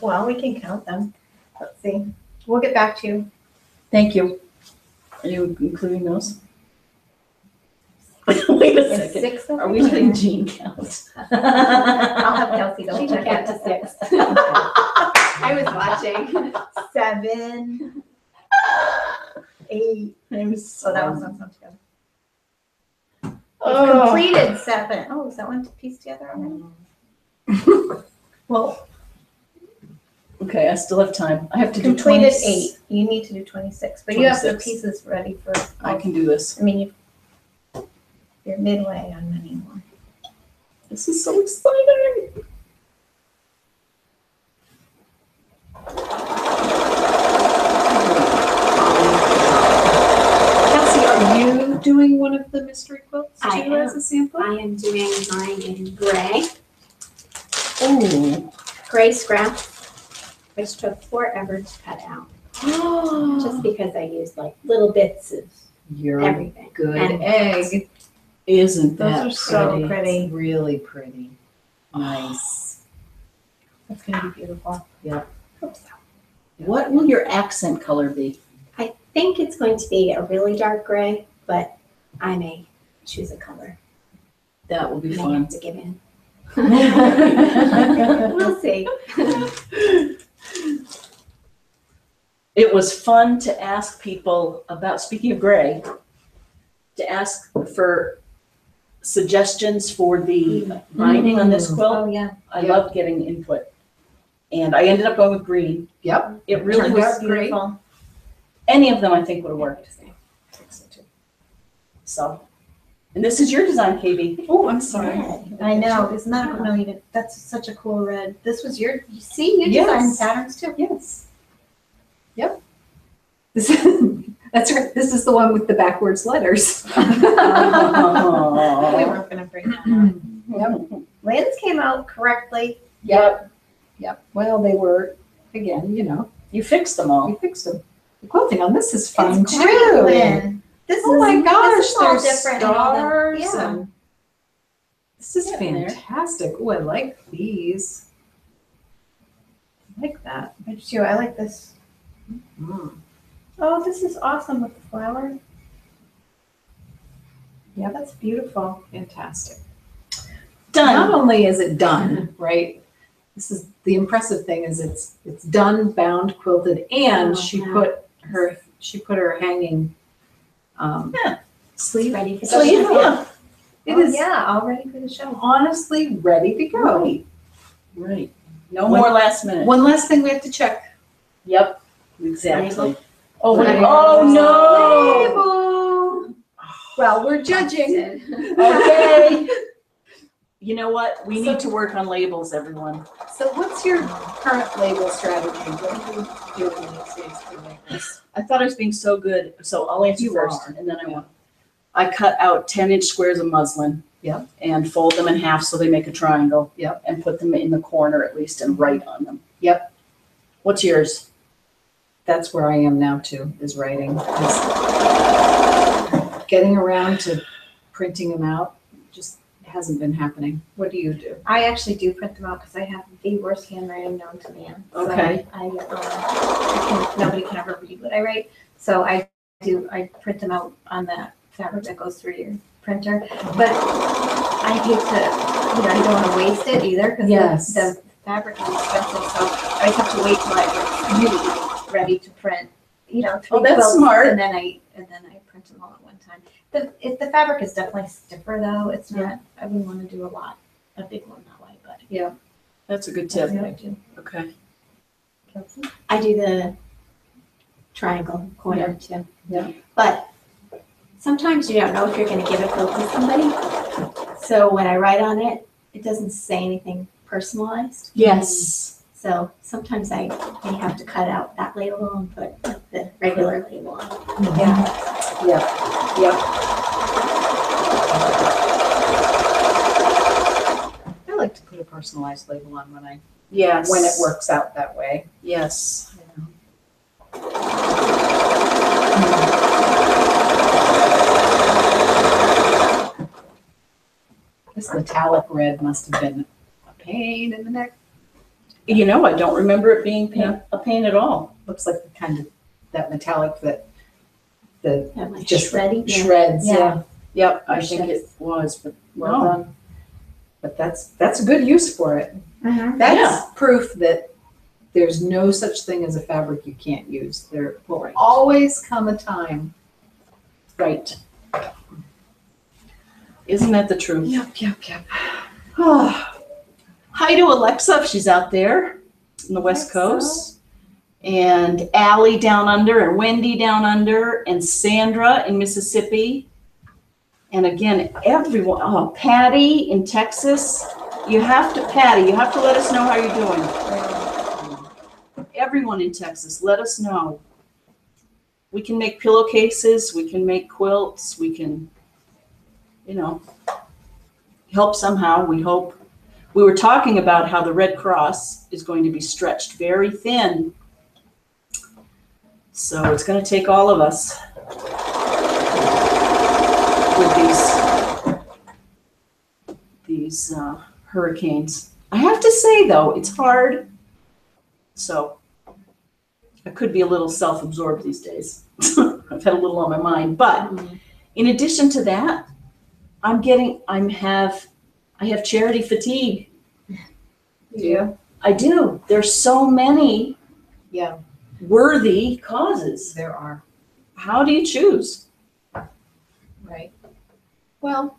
Well, we can count them. Let's see. We'll get back to you. Thank you. Are you including those? Wait a There's second. 6 of Are them. we letting Jean count? I'll have Kelsey double She check can count that. to 6. I was watching. 7, 8. So that one's not together. We've Oh. completed 7. Oh, is that one pieced together already? Well, okay, I still have time. I have to do Completed 20. 8. You need to do 26, but you have the 26. pieces ready for. I can do this. I mean, you're midway on many more. This is so exciting. Kelsey, are you doing one of the mystery quilts too I as am. a sample? I am doing mine in gray, Ooh. gray scrap, which took forever to cut out, just because I used like little bits of You're a everything. good And egg. Isn't Those that are so pretty. It's really pretty. Nice. That's gonna be beautiful. Hope so. What will your accent color be? I think it's going to be a really dark gray, but I may choose a color. That will be I may fun. have to give in. We'll see. It was fun to ask people about, speaking of gray, to ask for suggestions for the binding on this quilt. Oh, yeah. I loved getting input. And I ended up going with green. Yep. It really Turned was out great. Beautiful. Any of them I think would have worked. So, and this is your design, KB. Oh, I'm sorry. I know, isn't that, no, you didn't, that's such a cool red. This was you see, you designed Yes. patterns too. Yes. Yep. This that's right. This is the one with the backwards letters. We weren't gonna bring that up. Yep. Lynn's came out correctly. Yep. Yep. Well, they were, again, You fixed them all. we fixed them. The quilting on this is fun It's great, too. Lynn. This Oh is, my gosh, this is all there's different and all stars. the, yeah. And this is Getting there. fantastic. Oh, I like these. I like that. I do, I like this. Mm. Oh, this is awesome with the flower. Yeah, that's beautiful. Fantastic. Done. Not only is it done, right? This is the impressive thing is it's done, bound, quilted, and Oh, she yeah. put her hanging sleeve. Ready for So the yeah. It Oh, is yeah, all ready for the show. honestly ready to go. Right. Right. No One- more last minute. One last thing we have to check. Yep. Exactly. Label. Oh, Label. oh no. Well, we're judging. Okay. You know what? We need to work on labels, everyone. So what's your current label strategy? What are you doing these days for labels? I thought I was being so good, so I'll answer You first, are. and then I want. I cut out 10-inch squares of muslin. Yep. And fold them in half so they make a triangle. Yep. And put them in the corner at least and write on them. Yep. What's yours? That's where I am now too, is writing. Is getting around to printing them out just hasn't been happening. What do you do? I actually do print them out because I have the worst handwriting known to man. So Okay. nobody can ever read what I write. So I print them out on the fabric that goes through your printer. But I hate to, I don't want to waste it either because Yes. the fabric is expensive. So I just have to wait till I get really ready to print, 3 that's quilts, smart. And then I print them all at one time. The fabric is definitely stiffer though. It's not, I wouldn't want to do a big one that way, but That's a good that's tip. what I do. Okay. Kelsey? I do the triangle corner too. Yeah. But sometimes you don't know if you're gonna give a quilt to somebody. So when I write on it, it doesn't say anything personalized. Yes. So sometimes I may have to cut out that label and put the regular label on. Yeah. Yep. I like to put a personalized label on Yes. when it works out that way. Yes. This metallic red must have been a pain in the neck. I don't remember it being a pain at all. Looks like the kind of that metallic that the Have my just shredding. shreds. Yeah. Yep, I Or think it sheds. was, but Well no. done. But that's a good use for it. Mhm. That's Yeah. proof that there's no such thing as a fabric you can't use. There will Right. always come a time. Right. Isn't that the truth? Yep. Hi to Alexa if she's out there in the West Alexa. Coast. And Allie down under, and Wendy down under, and Sandra in Mississippi. And again, everyone, Patty in Texas. Patty, you have to let us know how you're doing. Everyone in Texas, let us know. We can make pillowcases, we can make quilts, we can, help somehow, we hope. We were talking about how the Red Cross is going to be stretched very thin. So it's going to take all of us with these hurricanes. I have to say though, it's hard. So I could be a little self-absorbed these days. I've had a little on my mind, but in addition to that, I have charity fatigue. Yeah. I do. There's so many worthy causes. There are. How do you choose? Right. Well,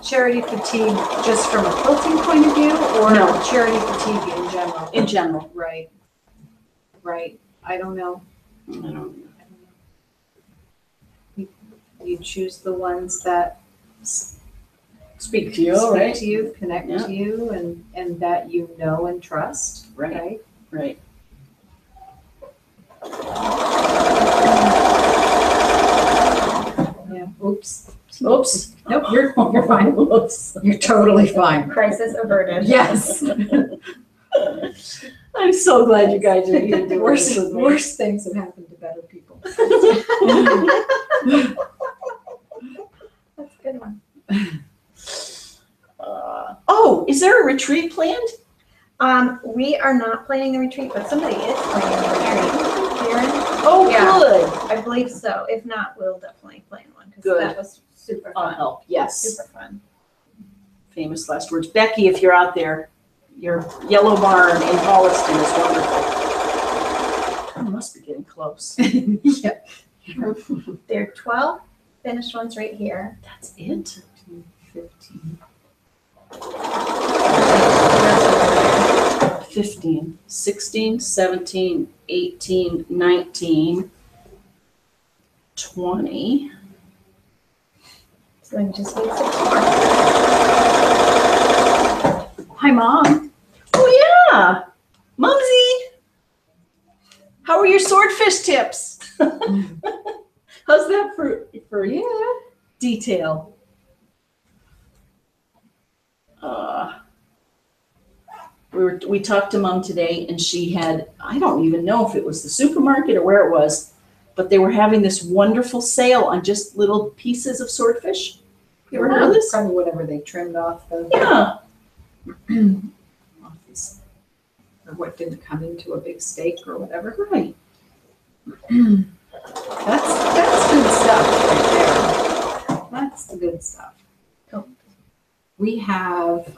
charity fatigue just from a quilting point of view, or No. charity fatigue in general? In general. Right. Right. I don't know. I don't- You choose the ones that Speak to you, speak right? to you, connect Yeah. to you, and that you know and trust. Right. Right. Yeah. Oops. Oops. Nope. You're fine. Oops. You're totally fine. Crisis averted. Yes. I'm so glad you guys are here doing Worse, this with me. worse things have happened to better people. That's a good one. Oh, is there a retreat planned? We are not planning the retreat, but somebody is planning the retreat. Karen? Oh, Yeah. good. I believe so. If not, we'll definitely plan one because Good. that was super I'll fun. help. Yes. Super fun. Famous last words. Becky, if you're out there, your yellow barn in Holliston is wonderful. I must be getting close. Yeah. There are 12 finished ones right here. That's it? 15. 15, 16, 17, 18, 19, 20. So then you just need 6 more. Hi, Mom. Oh, yeah. Mumsy, how are your swordfish tips? How's that for detail? We talked to Mom today, and she had, I don't even know if it was the supermarket or where it was, but they were having this wonderful sale on just little pieces of swordfish. You ever heard of this? Probably whatever they trimmed off the Yeah. office, or what didn't come into a big steak or whatever. Right. That's good stuff right there. That's the good stuff. Cool. We have,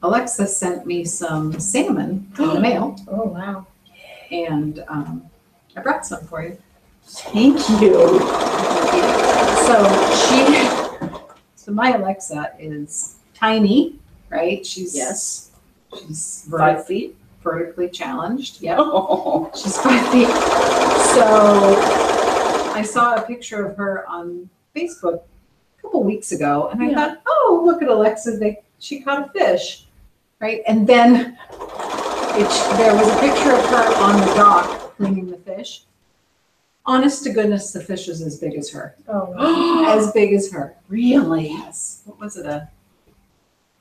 Alexa sent me some salmon in the mail, Oh, wow. and I brought some for you. Thank you. So my Alexa is tiny, right? She's Yes. she's 5 feet. vertically challenged. Yep. Oh. She's 5 feet. So I saw a picture of her on Facebook a couple weeks ago, and I Yeah. thought, oh, look at Alexa, she caught a fish, right? And then there was a picture of her on the dock cleaning the fish. Honest to goodness, the fish was as big as her. Oh, wow. As big as her. Really? Yes. What was it?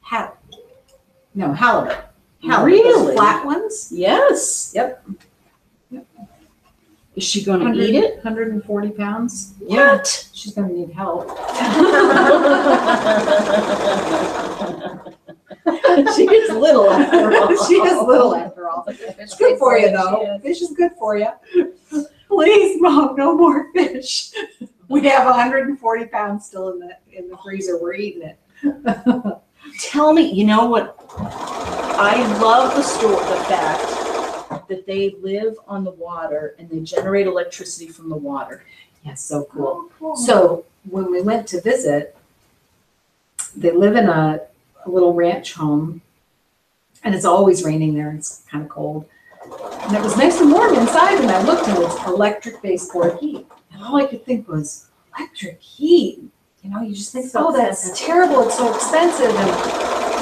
Halibut. Halibut. Really? Those flat ones. Yes. Yep. Is she going to eat it? 140 pounds. What? She's going to need help. She gets little after all. She is little after all. It's good for you though. Fish is good for you. Please, Mom, no more fish. We have 140 pounds still in the freezer. We're eating it. Tell me, you know what? I love the fact that they live on the water and they generate electricity from the water. Yeah, so cool. Oh, cool. So when we went to visit, they live in a little ranch home, and it's always raining there. It's kind of cold. And it was nice and warm inside, and I looked, and it's electric baseboard heat. And all I could think was, electric heat. You just think, So oh, that's expensive. terrible. It's so expensive. And,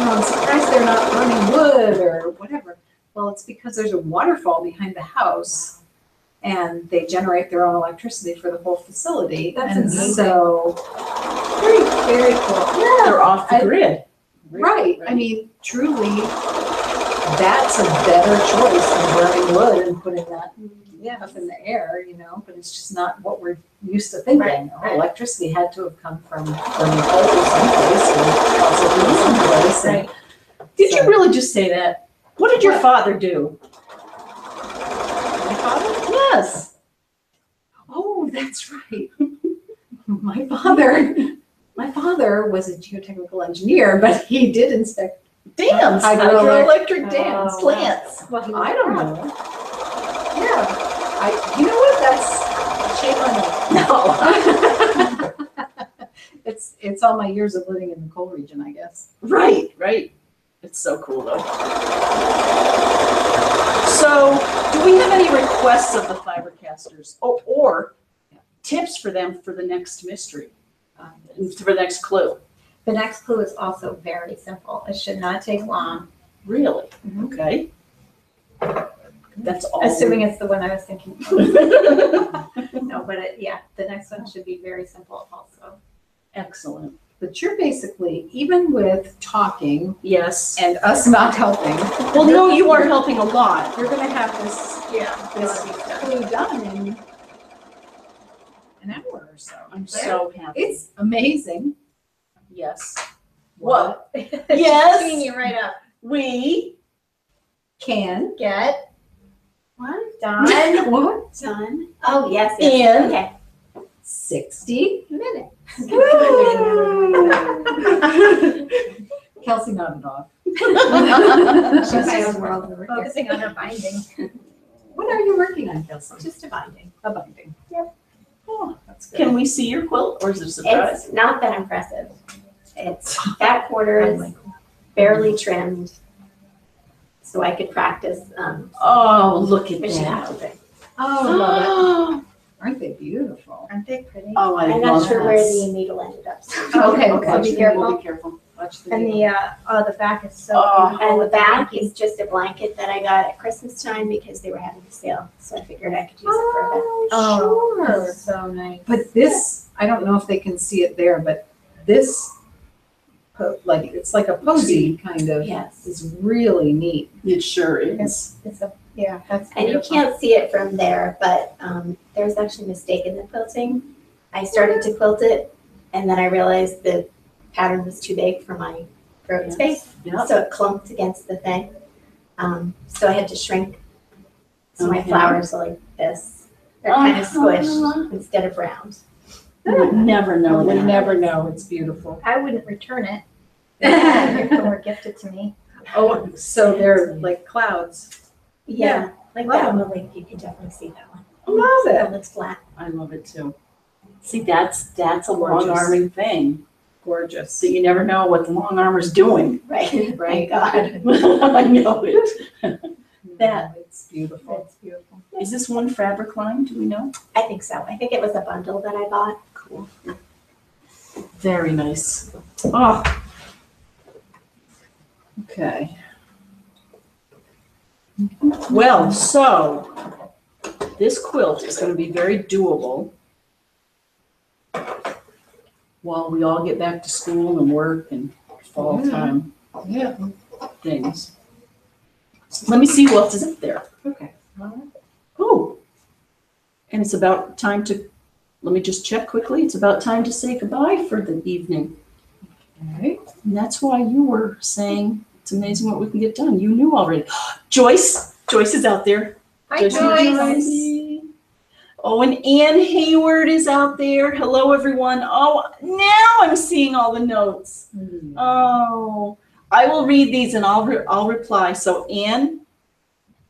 I'm surprised they're not burning wood or whatever. Well, it's because there's a waterfall behind the house, and they generate their own electricity for the whole facility. That's and amazing. so, very, very cool. Yeah, They're off the grid. right. I mean, truly, that's a better choice than burning wood and putting that up in the air, but it's just not what we're used to thinking. Right, right. Electricity had to have come from burning coal someplace and fossil fuel someplace. and- Right. Did you really just say that? What did your father do? My father? Yes. Oh, that's right. My father was a geotechnical engineer, but he did inspect Dams, hydroelectric dams, Oh, plants. Well, he I don't was- know. Yeah. You know what? That's shame on me. No. It's all my years of living in the coal region, I guess. Right, right. It's so cool though. So, do we have any requests of the Fibercasters or tips for them for the next mystery, for the next clue? The next clue is also very simple. It should not take long. Really? Mhm. Okay. That's all. Assuming it's the one I was thinking. No, but the next one should be very simple also. Excellent. But you're basically, even with talking Yes. and us not helping, Well, no, you are helping a lot. you're gonna have this This clue done in an hour or so. I'm so happy. It's amazing. Yes. What Yes. Teeing you right up. We can Get What? done. what? Done. Oh, yes, yes. in Okay. 60 minutes. Kelsey nodded off. She's my own world. Focusing on her binding. What are you working on, Kelsey? Just a binding. A binding. Oh, That's good. can we see your quilt or is it a surprise? It's not that impressive. It's that quarter is barely trimmed, so I could practice Oh, look at fishing that. quilting. Oh, love it. Aren't they beautiful? Aren't they pretty? Oh, I I'm love not sure that. where the needle ended up. Okay, Okay, watch be the careful. needle, be careful. Watch the And needle. the back is so Oh. beautiful. And the with back blanket. is just a blanket that I got at Christmas time because they were having a sale, so I figured I could use it for a bit. Oh, sure. that's so nice. But this, I don't know if they can see it there, but this, like, it's like a posy kind of, Yes. is really neat. It sure is. It's a, that's And you beautiful. can't see it from there, but there was actually a mistake in the quilting. I started to quilt it, and then I realized the pattern was too big for my throat Yes. space, Yep. so it clumped against the thing. So I had to shrink. So my Okay. flowers are like this. They're kind of squished instead of round. You would never know We that. never know, it's beautiful. I wouldn't return it. If it were gifted to me. Oh, so they're like clouds. Yeah, like love that them. one. Like you can definitely see that one. Love That it. looks flat. I love it too. See, that's a Gorgeous. long arming thing. Gorgeous. So you never know what the long armor's doing. Right. Right. Thank God. I know it. That- It's beautiful. It's beautiful. Is this one fabric line? Do we know? I think so. I think it was a bundle that I bought. Cool. Very nice. Oh. Okay. Well, so this quilt is going to be very doable while we all get back to school and work and fall time Yeah. things. Let me see who else is up there. Okay. Oh, and it's about time to, let me just check quickly. It's about time to say goodbye for the evening. All right. And that's why you were saying it's amazing what we can get done. You knew already. Joyce is out there. Hi, Joyce. Oh, and Ann Hayward is out there. Hello, everyone. Oh, now I'm seeing all the notes. Oh, I will read these and I'll reply. So Ann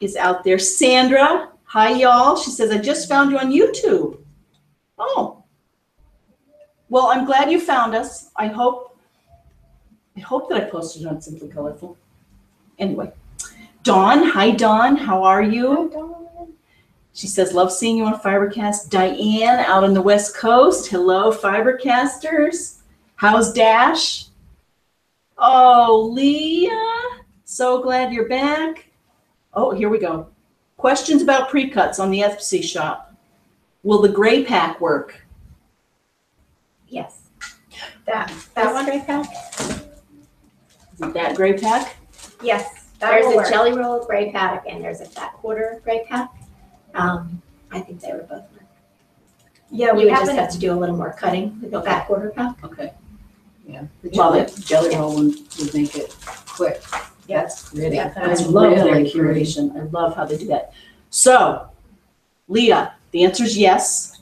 is out there. Sandra, hi y'all. She says, I just found you on YouTube. Oh, well, I'm glad you found us. I hope that I posted it on Simply Colorful. Anyway, Dawn, hi Dawn, how are you? She says, love seeing you on FiberCast. Diane out on the West Coast. Hello, FiberCasters. How's Dash? Oh, Leah, so glad you're back. Oh, here we go. Questions about pre-cuts on the Etsy shop. Will the gray pack work? Yes. That That one. gray pack? Is it that gray pack? Yes, that There's will a work. jelly roll gray pack and there's a fat quarter gray pack. I think they would both work. Yeah, You we would just haven't. have to do a little more cutting with the fat quarter pack. Okay. Yeah. The Well, jelly roll would make it quick. Yeah. That's pretty. Yeah, That's I love really their curation. I love how they do that. So, Leah, the answer is yes.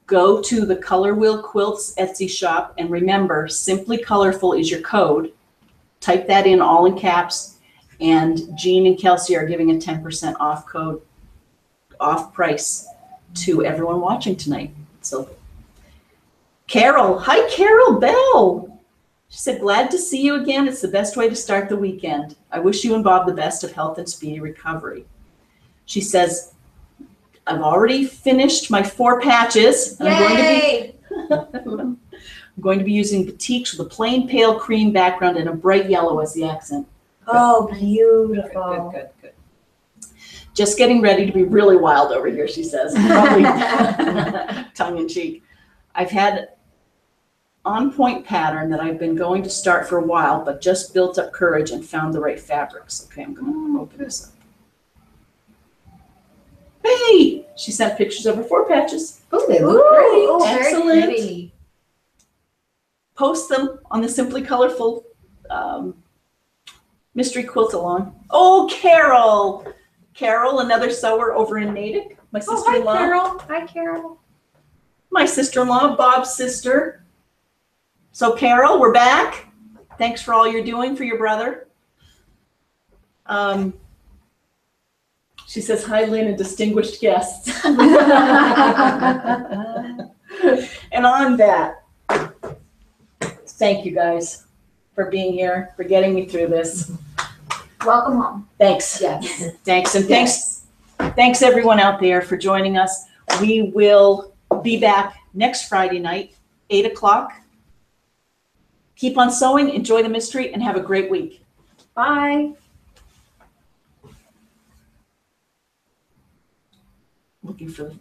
Go to the Color Wheel Quilts Etsy shop and remember, Simply Colorful is your code. Type that in all in caps, and Jean and Kelsey are giving a 10% off code, off price to everyone watching tonight. So Carol, hi Carol Bell. She said, glad to see you again. It's the best way to start the weekend. I wish you and Bob the best of health and speedy recovery. She says, I've already finished my 4 patches. And Yay! I'm going to be using batiks with a plain pale cream background and a bright yellow as the accent. Oh, Good, beautiful. good, good, good. Just getting ready to be really wild over here, she says. Probably tongue in cheek. I've had on-point pattern that I've been going to start for a while, but just built up courage and found the right fabrics. Okay, I'm going to open this up. Hey, she sent pictures of her 4 patches. Oh, they Ooh, look great. oh, very Excellent. pretty. Post them on the Simply Colorful mystery quilt along. Oh, Carol. Carol, another sewer over in Natick. My Oh, hi, sister-in-law. Carol. Hi, Carol. My sister-in-law, Bob's sister. So Carol, we're back. Thanks for all you're doing for your brother. She says, hi, Lynn, and distinguished guests. And on that, thank you guys for being here, for getting me through this. Welcome home. Thanks. Yes. Thanks. And thanks everyone out there for joining us. We will be back next Friday night, 8 o'clock. Keep on sewing, enjoy the mystery, and have a great week. Bye. Looking for the